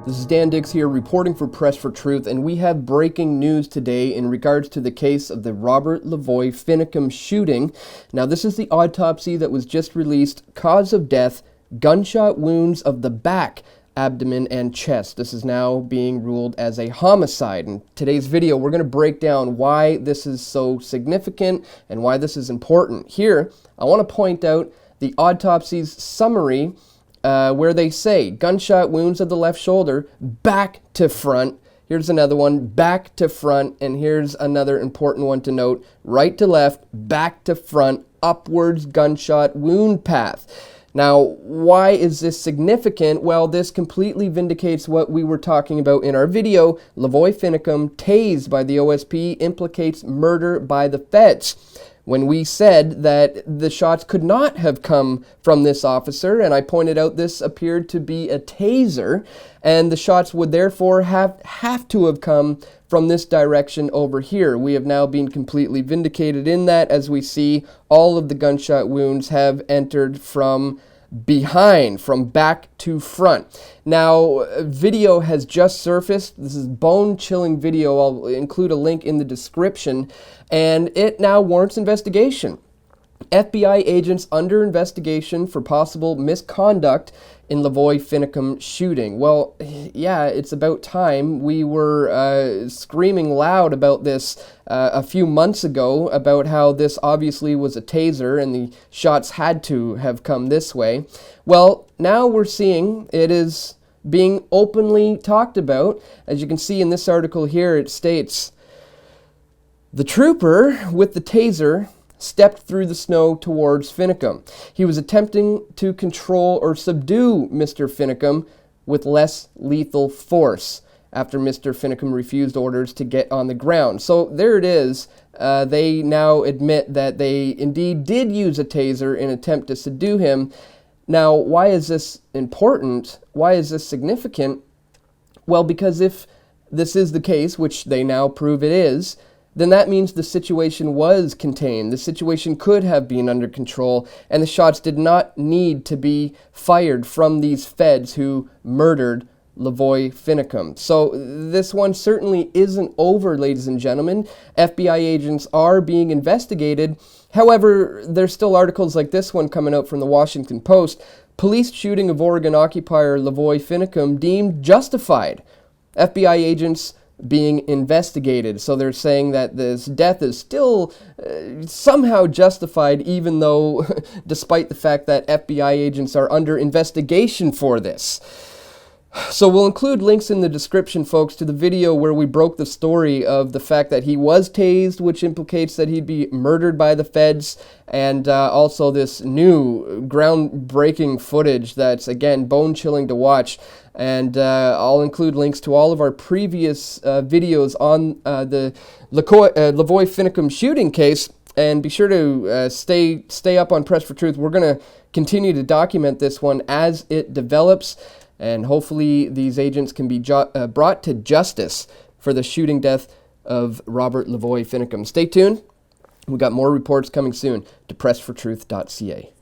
This is Dan Dix here reporting for Press for Truth, and we have breaking news today in regards to the case of the Robert Lavoy Finicum shooting. Now, this is the autopsy that was just released. Cause of death, gunshot wounds of the back, abdomen, and chest. This is now being ruled as a homicide. In today's video, we're going to break down why this is so significant and why this is important. Here, I want to point out the autopsy's summary where they say gunshot wounds of the left shoulder, back to front. Here's another one, back to front. And here's another important one to note, right to left, back to front, upwards gunshot wound path. Now, why is this significant? Well, this completely vindicates what we were talking about in our video. Lavoy Finicum, tased by the OSP, implicates murder by the feds. When we said that the shots could not have come from this officer, and I pointed out this appeared to be a taser, and the shots would therefore have to have come from this direction over here. We have now been completely vindicated in that, as we see all of the gunshot wounds have entered from behind, from back to front. Now, video has just surfaced. This is bone-chilling video. I'll include a link in the description, and it now warrants investigation. FBI agents under investigation for possible misconduct in Lavoy Finicum shooting. Well, yeah, it's about time. We were screaming loud about this a few months ago, about how this obviously was a taser and the shots had to have come this way. Well, now we're seeing it is being openly talked about. As you can see in this article here, it states, the trooper with the taser stepped through the snow towards Finicum. He was attempting to control or subdue Mr. Finicum with less lethal force after Mr. Finicum refused orders to get on the ground. So there it is. They now admit that they indeed did use a taser in an attempt to subdue him. Now, why is this important? Why is this significant? Well, because if this is the case, which they now prove it is, then that means the situation was contained. The situation could have been under control, and the shots did not need to be fired from these feds who murdered Lavoy Finicum. So this one certainly isn't over, ladies and gentlemen. FBI agents are being investigated. However, there's still articles like this one coming out from the Washington Post. Police shooting of Oregon occupier Lavoy Finicum deemed justified. FBI agents being investigated. So they're saying that this death is still somehow justified, even though, despite the fact that FBI agents are under investigation for this. So we'll include links in the description, folks, to the video where we broke the story of the fact that he was tased, which implicates that he'd be murdered by the feds, and also this new groundbreaking footage that's, again, bone-chilling to watch. And I'll include links to all of our previous videos on the Lavoy Finicum shooting case. And be sure to stay up on Press for Truth. We're going to continue to document this one as it develops. And hopefully these agents can be brought to justice for the shooting death of Robert Lavoy Finicum. Stay tuned. We've got more reports coming soon to pressfortruth.ca.